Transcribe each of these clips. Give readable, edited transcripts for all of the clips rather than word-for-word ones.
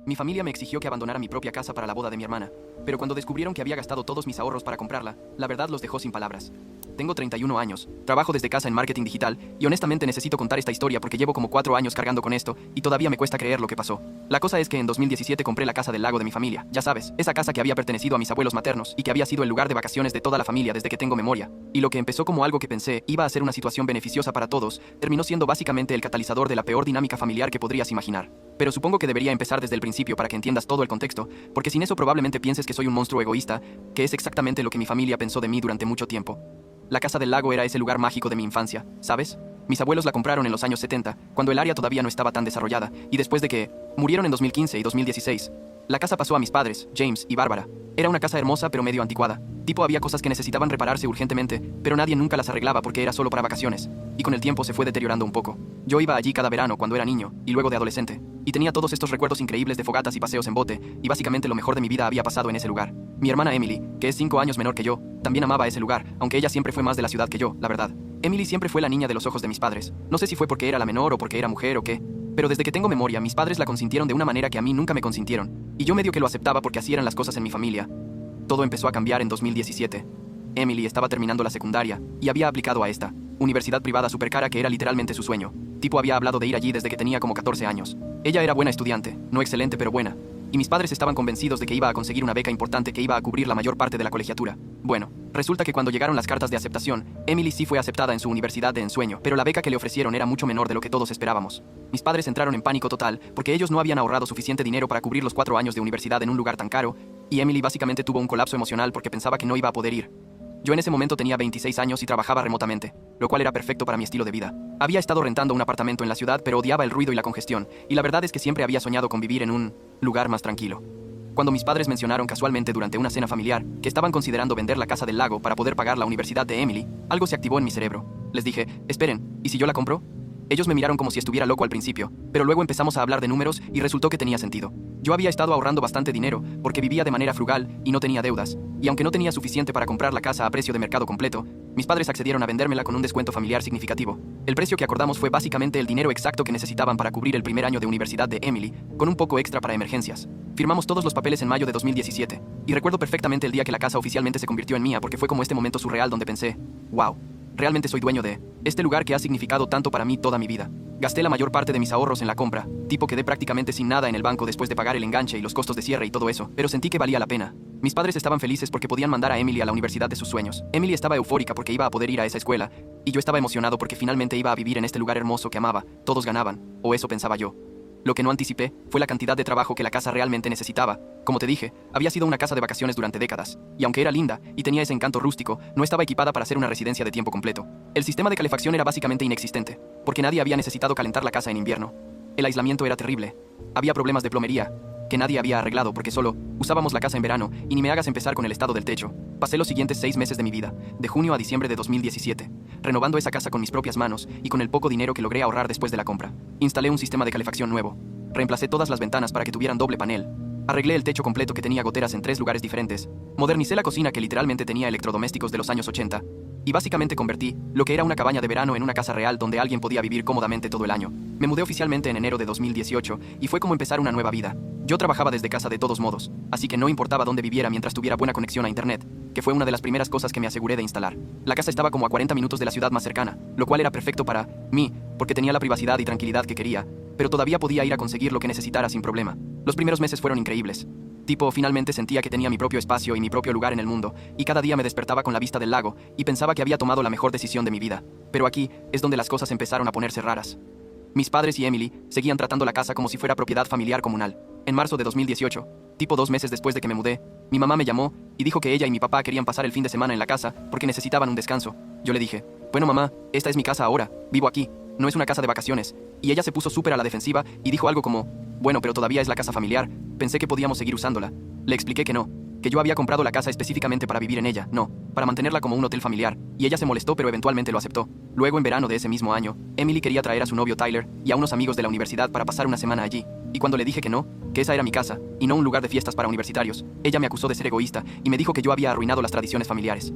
Mi familia me exigió que abandonara mi propia casa para la boda de mi hermana, pero cuando descubrieron que había gastado todos mis ahorros para comprarla, la verdad los dejó sin palabras. Tengo 31 años, trabajo desde casa en marketing digital y honestamente necesito contar esta historia porque llevo como 4 años cargando con esto y todavía me cuesta creer lo que pasó. La cosa es que en 2017 compré la casa del lago de mi familia, ya sabes, esa casa que había pertenecido a mis abuelos maternos y que había sido el lugar de vacaciones de toda la familia desde que tengo memoria. Y lo que empezó como algo que pensé iba a ser una situación beneficiosa para todos, terminó siendo básicamente el catalizador de la peor dinámica familiar que podrías imaginar. Pero supongo que debería empezar desde el principio para que entiendas todo el contexto, porque sin eso probablemente pienses que soy un monstruo egoísta, que es exactamente lo que mi familia pensó de mí durante mucho tiempo. La casa del lago era ese lugar mágico de mi infancia, ¿sabes? Mis abuelos la compraron en los años 70, cuando el área todavía no estaba tan desarrollada, y después de que murieron en 2015 y 2016, la casa pasó a mis padres, James y Bárbara. Era una casa hermosa pero medio anticuada. Tipo había cosas que necesitaban repararse urgentemente, pero nadie nunca las arreglaba porque era solo para vacaciones. Y con el tiempo se fue deteriorando un poco. Yo iba allí cada verano cuando era niño, y luego de adolescente. Y tenía todos estos recuerdos increíbles de fogatas y paseos en bote, y básicamente lo mejor de mi vida había pasado en ese lugar. Mi hermana Emily, que es 5 años menor que yo, también amaba ese lugar, aunque ella siempre fue más de la ciudad que yo, la verdad. Emily siempre fue la niña de los ojos de mis padres. No sé si fue porque era la menor o porque era mujer o qué, pero desde que tengo memoria, mis padres la consintieron de una manera que a mí nunca me consintieron. Y yo medio que lo aceptaba porque así eran las cosas en mi familia. Todo empezó a cambiar en 2017. Emily estaba terminando la secundaria y había aplicado a esta universidad privada super cara que era literalmente su sueño. Tipo había hablado de ir allí desde que tenía como 14 años. Ella era buena estudiante, no excelente pero buena. Y mis padres estaban convencidos de que iba a conseguir una beca importante que iba a cubrir la mayor parte de la colegiatura. Bueno, resulta que cuando llegaron las cartas de aceptación, Emily sí fue aceptada en su universidad de ensueño, pero la beca que le ofrecieron era mucho menor de lo que todos esperábamos. Mis padres entraron en pánico total porque ellos no habían ahorrado suficiente dinero para cubrir los 4 años de universidad en un lugar tan caro, y Emily básicamente tuvo un colapso emocional porque pensaba que no iba a poder ir. Yo en ese momento tenía 26 años y trabajaba remotamente, lo cual era perfecto para mi estilo de vida. Había estado rentando un apartamento en la ciudad, pero odiaba el ruido y la congestión, y la verdad es que siempre había soñado con vivir en un lugar más tranquilo. Cuando mis padres mencionaron casualmente durante una cena familiar que estaban considerando vender la casa del lago para poder pagar la universidad de Emily, algo se activó en mi cerebro. Les dije, esperen, ¿y si yo la compro? Ellos me miraron como si estuviera loco al principio, pero luego empezamos a hablar de números y resultó que tenía sentido. Yo había estado ahorrando bastante dinero porque vivía de manera frugal y no tenía deudas, y aunque no tenía suficiente para comprar la casa a precio de mercado completo, mis padres accedieron a vendérmela con un descuento familiar significativo. El precio que acordamos fue básicamente el dinero exacto que necesitaban para cubrir el primer año de universidad de Emily, con un poco extra para emergencias. Firmamos todos los papeles en mayo de 2017, y recuerdo perfectamente el día que la casa oficialmente se convirtió en mía porque fue como este momento surreal donde pensé, wow, realmente soy dueño de este lugar que ha significado tanto para mí toda mi vida. Gasté la mayor parte de mis ahorros en la compra, tipo quedé prácticamente sin nada en el banco después de pagar el enganche y los costos de cierre y todo eso, pero sentí que valía la pena. Mis padres estaban felices porque podían mandar a Emily a la universidad de sus sueños. Emily estaba eufórica porque iba a poder ir a esa escuela, y yo estaba emocionado porque finalmente iba a vivir en este lugar hermoso que amaba. Todos ganaban, o eso pensaba yo. Lo que no anticipé fue la cantidad de trabajo que la casa realmente necesitaba. Como te dije, había sido una casa de vacaciones durante décadas, y aunque era linda y tenía ese encanto rústico, no estaba equipada para ser una residencia de tiempo completo. El sistema de calefacción era básicamente inexistente, porque nadie había necesitado calentar la casa en invierno. El aislamiento era terrible. Había problemas de plomería, que nadie había arreglado porque solo usábamos la casa en verano, y ni me hagas empezar con el estado del techo. Pasé los siguientes 6 meses de mi vida, de junio a diciembre de 2017, renovando esa casa con mis propias manos y con el poco dinero que logré ahorrar después de la compra. Instalé un sistema de calefacción nuevo. Reemplacé todas las ventanas para que tuvieran doble panel. Arreglé el techo completo que tenía goteras en 3 lugares diferentes. Modernicé la cocina que literalmente tenía electrodomésticos de los años 80. Y básicamente convertí lo que era una cabaña de verano en una casa real donde alguien podía vivir cómodamente todo el año. Me mudé oficialmente en enero de 2018 y fue como empezar una nueva vida. Yo trabajaba desde casa de todos modos, así que no importaba dónde viviera mientras tuviera buena conexión a internet, que fue una de las primeras cosas que me aseguré de instalar. La casa estaba como a 40 minutos de la ciudad más cercana, lo cual era perfecto para mí, porque tenía la privacidad y tranquilidad que quería, pero todavía podía ir a conseguir lo que necesitara sin problema. Los primeros meses fueron increíbles. Tipo, finalmente sentía que tenía mi propio espacio y mi propio lugar en el mundo, y cada día me despertaba con la vista del lago, y pensaba que había tomado la mejor decisión de mi vida. Pero aquí es donde las cosas empezaron a ponerse raras. Mis padres y Emily seguían tratando la casa como si fuera propiedad familiar comunal. En marzo de 2018, tipo 2 meses después de que me mudé, mi mamá me llamó y dijo que ella y mi papá querían pasar el fin de semana en la casa porque necesitaban un descanso. Yo le dije, bueno mamá, esta es mi casa ahora, vivo aquí, no es una casa de vacaciones. Y ella se puso súper a la defensiva y dijo algo como, bueno, pero todavía es la casa familiar, pensé que podíamos seguir usándola. Le expliqué que no, que yo había comprado la casa específicamente para vivir en ella, no, para mantenerla como un hotel familiar, y ella se molestó pero eventualmente lo aceptó. Luego en verano de ese mismo año, Emily quería traer a su novio Tyler y a unos amigos de la universidad para pasar una semana allí, y cuando le dije que no, que esa era mi casa, y no un lugar de fiestas para universitarios, ella me acusó de ser egoísta y me dijo que yo había arruinado las tradiciones familiares.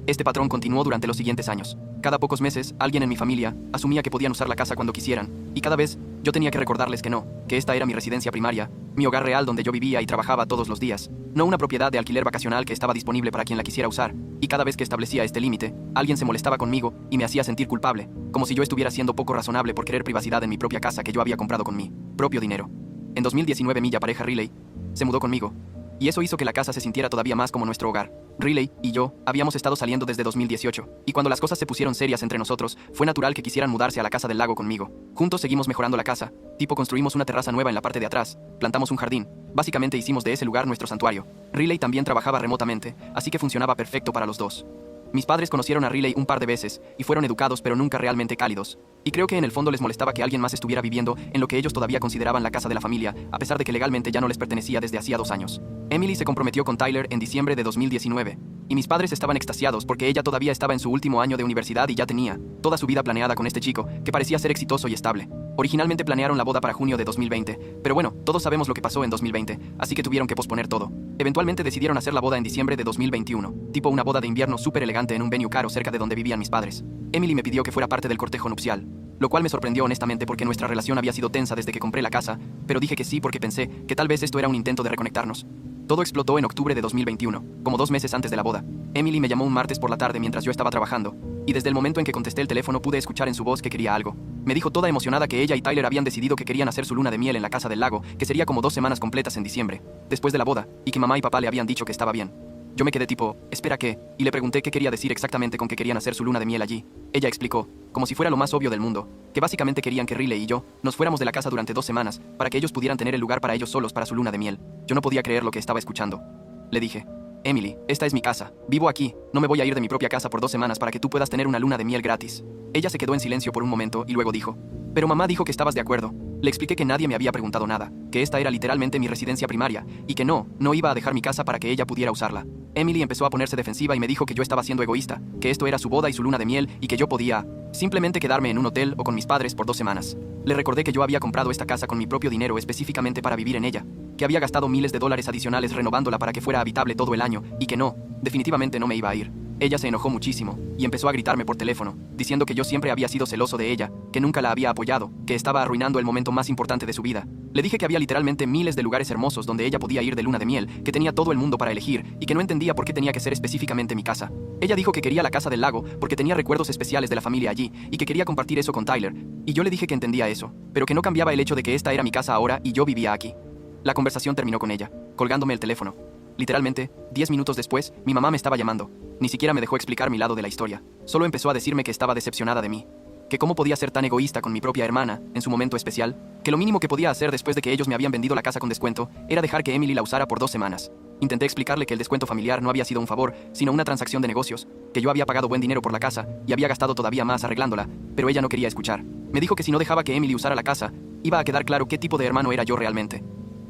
Este patrón continuó durante los siguientes años. Cada pocos meses, alguien en mi familia asumía que podían usar la casa cuando quisieran, y cada vez yo tenía que recordarles que no, que esta era mi residencia primaria, mi hogar real donde yo vivía y trabajaba todos los días, no una propiedad de alquiler vacacional que estaba disponible para quien la quisiera usar, y cada vez que establecía este límite, alguien se molestaba conmigo y me hacía sentir culpable, como si yo estuviera siendo poco razonable por querer privacidad en mi propia casa que yo había comprado con mi propio dinero. En 2019 mi pareja Riley se mudó conmigo, y eso hizo que la casa se sintiera todavía más como nuestro hogar. Riley y yo habíamos estado saliendo desde 2018, y cuando las cosas se pusieron serias entre nosotros, fue natural que quisieran mudarse a la casa del lago conmigo. Juntos seguimos mejorando la casa, construimos una terraza nueva en la parte de atrás, plantamos un jardín, básicamente hicimos de ese lugar nuestro santuario. Riley también trabajaba remotamente, así que funcionaba perfecto para los dos. Mis padres conocieron a Riley un par de veces, y fueron educados pero nunca realmente cálidos. Y creo que en el fondo les molestaba que alguien más estuviera viviendo en lo que ellos todavía consideraban la casa de la familia, a pesar de que legalmente ya no les pertenecía desde hacía 2 años. Emily se comprometió con Tyler en diciembre de 2019, y mis padres estaban extasiados porque ella todavía estaba en su último año de universidad y ya tenía toda su vida planeada con este chico, que parecía ser exitoso y estable. Originalmente planearon la boda para junio de 2020, pero bueno, todos sabemos lo que pasó en 2020, así que tuvieron que posponer todo. Eventualmente decidieron hacer la boda en diciembre de 2021, una boda de invierno súper elegante en un venue caro cerca de donde vivían mis padres. Emily me pidió que fuera parte del cortejo nupcial, lo cual me sorprendió honestamente porque nuestra relación había sido tensa desde que compré la casa, pero dije que sí porque pensé que tal vez esto era un intento de reconectarnos. Todo explotó en octubre de 2021, como 2 meses antes de la boda. Emily me llamó un martes por la tarde mientras yo estaba trabajando, y desde el momento en que contesté el teléfono pude escuchar en su voz que quería algo. Me dijo toda emocionada que ella y Tyler habían decidido que querían hacer su luna de miel en la casa del lago, que sería como 2 semanas completas en diciembre, después de la boda, y que mamá y papá le habían dicho que estaba bien. Yo me quedé ¿espera qué? Y le pregunté qué quería decir exactamente con que querían hacer su luna de miel allí. Ella explicó, como si fuera lo más obvio del mundo, que básicamente querían que Riley y yo nos fuéramos de la casa durante 2 semanas, para que ellos pudieran tener el lugar para ellos solos para su luna de miel. Yo no podía creer lo que estaba escuchando. Le dije, Emily, esta es mi casa, vivo aquí, no me voy a ir de mi propia casa por 2 semanas para que tú puedas tener una luna de miel gratis. Ella se quedó en silencio por un momento y luego dijo, pero mamá dijo que estabas de acuerdo. Le expliqué que nadie me había preguntado nada, que esta era literalmente mi residencia primaria, y que no iba a dejar mi casa para que ella pudiera usarla. Emily empezó a ponerse defensiva y me dijo que yo estaba siendo egoísta, que esto era su boda y su luna de miel, y que yo podía simplemente quedarme en un hotel o con mis padres por 2 semanas. Le recordé que yo había comprado esta casa con mi propio dinero específicamente para vivir en ella, que había gastado miles de dólares adicionales renovándola para que fuera habitable todo el año, y que definitivamente no me iba a ir. Ella se enojó muchísimo, y empezó a gritarme por teléfono, diciendo que yo siempre había sido celoso de ella, que nunca la había apoyado, que estaba arruinando el momento más importante de su vida. Le dije que había literalmente miles de lugares hermosos donde ella podía ir de luna de miel, que tenía todo el mundo para elegir, y que no entendía por qué tenía que ser específicamente mi casa. Ella dijo que quería la casa del lago porque tenía recuerdos especiales de la familia allí, y que quería compartir eso con Tyler, y yo le dije que entendía eso, pero que no cambiaba el hecho de que esta era mi casa ahora y yo vivía aquí. La conversación terminó con ella, colgándome el teléfono. Literalmente, 10 minutos después, mi mamá me estaba llamando. Ni siquiera me dejó explicar mi lado de la historia. Solo empezó a decirme que estaba decepcionada de mí. Que cómo podía ser tan egoísta con mi propia hermana, en su momento especial. Que lo mínimo que podía hacer después de que ellos me habían vendido la casa con descuento, era dejar que Emily la usara por 2 semanas. Intenté explicarle que el descuento familiar no había sido un favor, sino una transacción de negocios. Que yo había pagado buen dinero por la casa, y había gastado todavía más arreglándola, pero ella no quería escuchar. Me dijo que si no dejaba que Emily usara la casa, iba a quedar claro qué tipo de hermano era yo realmente.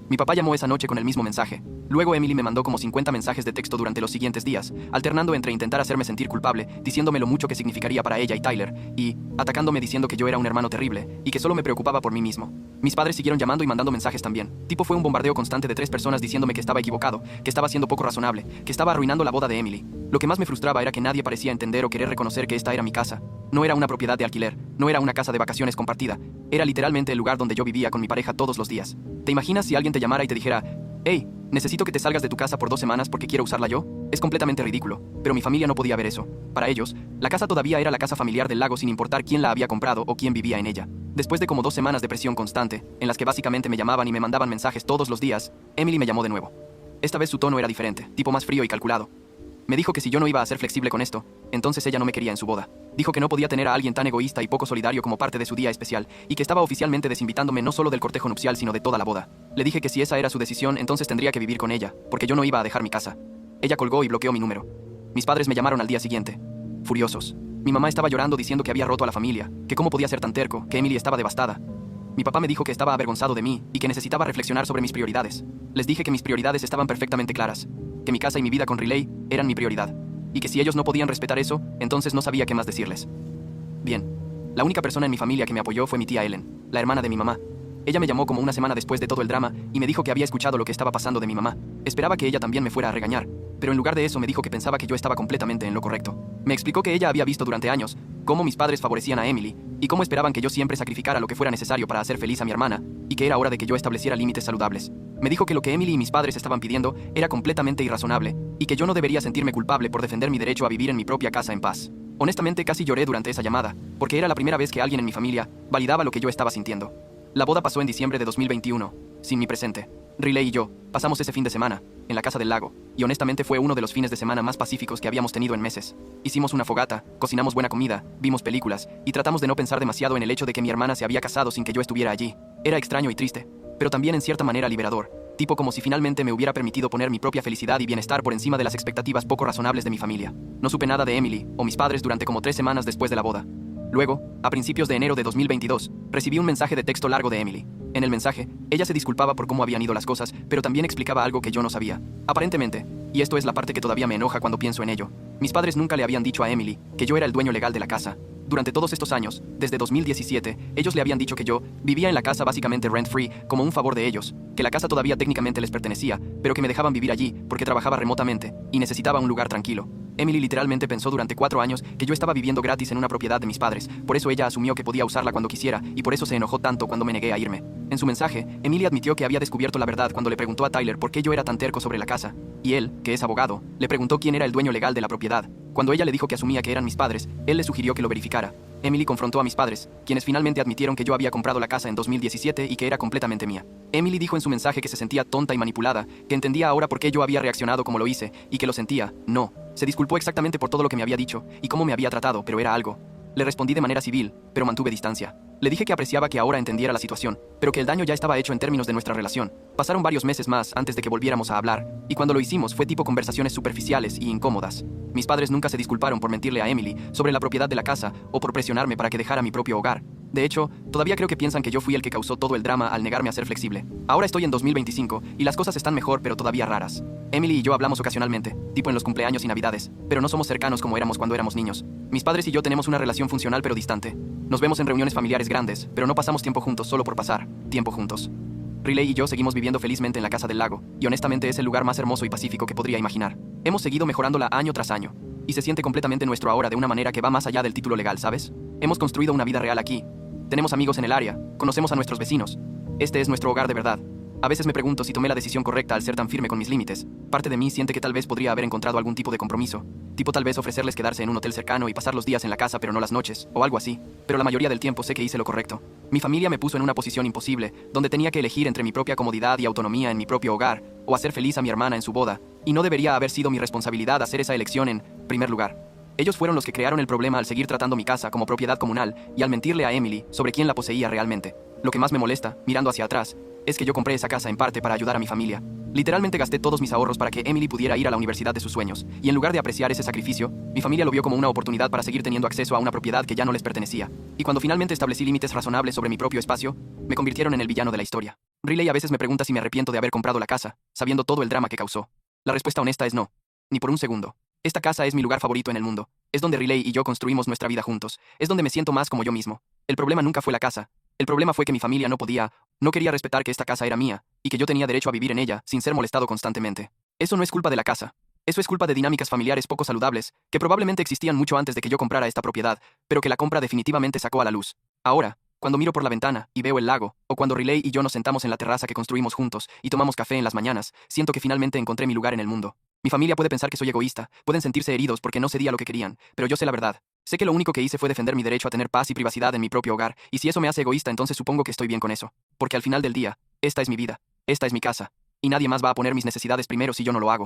Mi papá llamó esa noche con el mismo mensaje. Luego Emily me mandó como 50 mensajes de texto durante los siguientes días, alternando entre intentar hacerme sentir culpable, diciéndome lo mucho que significaría para ella y Tyler, y atacándome diciendo que yo era un hermano terrible, y que solo me preocupaba por mí mismo. Mis padres siguieron llamando y mandando mensajes también. Fue un bombardeo constante de 3 personas diciéndome que estaba equivocado, que estaba siendo poco razonable, que estaba arruinando la boda de Emily. Lo que más me frustraba era que nadie parecía entender o querer reconocer que esta era mi casa. No era una propiedad de alquiler, no era una casa de vacaciones compartida, era literalmente el lugar donde yo vivía con mi pareja todos los días. ¿Te imaginas si alguien te llamara y te dijera, hey, necesito que te salgas de tu casa por 2 semanas porque quiero usarla yo? Es completamente ridículo, pero mi familia no podía ver eso. Para ellos, la casa todavía era la casa familiar del lago sin importar quién la había comprado o quién vivía en ella. Después de como 2 semanas de presión constante, en las que básicamente me llamaban y me mandaban mensajes todos los días, Emily me llamó de nuevo. Esta vez su tono era diferente, más frío y calculado. Me dijo que si yo no iba a ser flexible con esto, entonces ella no me quería en su boda. Dijo que no podía tener a alguien tan egoísta y poco solidario como parte de su día especial, y que estaba oficialmente desinvitándome no solo del cortejo nupcial sino de toda la boda. Le dije que si esa era su decisión, entonces tendría que vivir con ella, porque yo no iba a dejar mi casa. Ella colgó y bloqueó mi número. Mis padres me llamaron al día siguiente, furiosos. Mi mamá estaba llorando diciendo que había roto a la familia, que cómo podía ser tan terco, que Emily estaba devastada. Mi papá me dijo que estaba avergonzado de mí y que necesitaba reflexionar sobre mis prioridades. Les dije que mis prioridades estaban perfectamente claras, que mi casa y mi vida con Riley eran mi prioridad, y que si ellos no podían respetar eso, entonces no sabía qué más decirles. Bien, la única persona en mi familia que me apoyó fue mi tía Ellen, la hermana de mi mamá. Ella me llamó como una semana después de todo el drama y me dijo que había escuchado lo que estaba pasando de mi mamá. Esperaba que ella también me fuera a regañar, pero en lugar de eso me dijo que pensaba que yo estaba completamente en lo correcto. Me explicó que ella había visto durante años cómo mis padres favorecían a Emily y cómo esperaban que yo siempre sacrificara lo que fuera necesario para hacer feliz a mi hermana y que era hora de que yo estableciera límites saludables. Me dijo que lo que Emily y mis padres estaban pidiendo era completamente irrazonable y que yo no debería sentirme culpable por defender mi derecho a vivir en mi propia casa en paz. Honestamente, casi lloré durante esa llamada, porque era la primera vez que alguien en mi familia validaba lo que yo estaba sintiendo. La boda pasó en diciembre de 2021, sin mi presente. Riley y yo pasamos ese fin de semana en la casa del lago, y honestamente fue uno de los fines de semana más pacíficos que habíamos tenido en meses. Hicimos una fogata, cocinamos buena comida, vimos películas, y tratamos de no pensar demasiado en el hecho de que mi hermana se había casado sin que yo estuviera allí. Era extraño y triste, pero también en cierta manera liberador, tipo como si finalmente me hubiera permitido poner mi propia felicidad y bienestar por encima de las expectativas poco razonables de mi familia. No supe nada de Emily o mis padres durante como 3 semanas después de la boda. Luego, a principios de enero de 2022, recibí un mensaje de texto largo de Emily. En el mensaje, ella se disculpaba por cómo habían ido las cosas, pero también explicaba algo que yo no sabía. Aparentemente, y esto es la parte que todavía me enoja cuando pienso en ello, mis padres nunca le habían dicho a Emily que yo era el dueño legal de la casa. Durante todos estos años, desde 2017, ellos le habían dicho que yo vivía en la casa básicamente rent-free como un favor de ellos, que la casa todavía técnicamente les pertenecía, pero que me dejaban vivir allí porque trabajaba remotamente y necesitaba un lugar tranquilo. Emily literalmente pensó durante 4 años que yo estaba viviendo gratis en una propiedad de mis padres, por eso ella asumió que podía usarla cuando quisiera y por eso se enojó tanto cuando me negué a irme. En su mensaje, Emily admitió que había descubierto la verdad cuando le preguntó a Tyler por qué yo era tan terco sobre la casa, y él, que es abogado, le preguntó quién era el dueño legal de la propiedad. Cuando ella le dijo que asumía que eran mis padres, él le sugirió que lo verificara. Emily confrontó a mis padres, quienes finalmente admitieron que yo había comprado la casa en 2017 y que era completamente mía. Emily dijo en su mensaje que se sentía tonta y manipulada, que entendía ahora por qué yo había reaccionado como lo hice, y que lo sentía, no. Se disculpó exactamente por todo lo que me había dicho y cómo me había tratado, pero era algo. Le respondí de manera civil, pero mantuve distancia. Le dije que apreciaba que ahora entendiera la situación, pero que el daño ya estaba hecho en términos de nuestra relación. Pasaron varios meses más antes de que volviéramos a hablar, y cuando lo hicimos fue tipo conversaciones superficiales y incómodas. Mis padres nunca se disculparon por mentirle a Emily sobre la propiedad de la casa o por presionarme para que dejara mi propio hogar. De hecho, todavía creo que piensan que yo fui el que causó todo el drama al negarme a ser flexible. Ahora estoy en 2025 y las cosas están mejor pero todavía raras. Emily y yo hablamos ocasionalmente, tipo en los cumpleaños y navidades, pero no somos cercanos como éramos cuando éramos niños. Mis padres y yo tenemos una relación funcional pero distante. Nos vemos en reuniones familiares grandes, pero no pasamos tiempo juntos solo por pasar tiempo juntos. Riley y yo seguimos viviendo felizmente en la casa del lago, y honestamente es el lugar más hermoso y pacífico que podría imaginar. Hemos seguido mejorándola año tras año, y se siente completamente nuestro ahora de una manera que va más allá del título legal, ¿sabes? Hemos construido una vida real aquí. Tenemos amigos en el área, conocemos a nuestros vecinos. Este es nuestro hogar de verdad. A veces me pregunto si tomé la decisión correcta al ser tan firme con mis límites. Parte de mí siente que tal vez podría haber encontrado algún tipo de compromiso. Tipo tal vez ofrecerles quedarse en un hotel cercano y pasar los días en la casa pero no las noches, o algo así. Pero la mayoría del tiempo sé que hice lo correcto. Mi familia me puso en una posición imposible, donde tenía que elegir entre mi propia comodidad y autonomía en mi propio hogar, o hacer feliz a mi hermana en su boda, y no debería haber sido mi responsabilidad hacer esa elección en primer lugar. Ellos fueron los que crearon el problema al seguir tratando mi casa como propiedad comunal y al mentirle a Emily sobre quién la poseía realmente. Lo que más me molesta, mirando hacia atrás, es que yo compré esa casa en parte para ayudar a mi familia. Literalmente gasté todos mis ahorros para que Emily pudiera ir a la universidad de sus sueños, y en lugar de apreciar ese sacrificio, mi familia lo vio como una oportunidad para seguir teniendo acceso a una propiedad que ya no les pertenecía. Y cuando finalmente establecí límites razonables sobre mi propio espacio, me convirtieron en el villano de la historia. Riley a veces me pregunta si me arrepiento de haber comprado la casa, sabiendo todo el drama que causó. La respuesta honesta es no. Ni por un segundo. Esta casa es mi lugar favorito en el mundo. Es donde Riley y yo construimos nuestra vida juntos. Es donde me siento más como yo mismo. El problema nunca fue la casa. El problema fue que mi familia no quería respetar que esta casa era mía, y que yo tenía derecho a vivir en ella, sin ser molestado constantemente. Eso no es culpa de la casa. Eso es culpa de dinámicas familiares poco saludables, que probablemente existían mucho antes de que yo comprara esta propiedad, pero que la compra definitivamente sacó a la luz. Ahora, cuando miro por la ventana y veo el lago, o cuando Riley y yo nos sentamos en la terraza que construimos juntos y tomamos café en las mañanas, siento que finalmente encontré mi lugar en el mundo. Mi familia puede pensar que soy egoísta, pueden sentirse heridos porque no cedí a lo que querían, pero yo sé la verdad. Sé que lo único que hice fue defender mi derecho a tener paz y privacidad en mi propio hogar, y si eso me hace egoísta, entonces supongo que estoy bien con eso. Porque al final del día, esta es mi vida, esta es mi casa, y nadie más va a poner mis necesidades primero si yo no lo hago.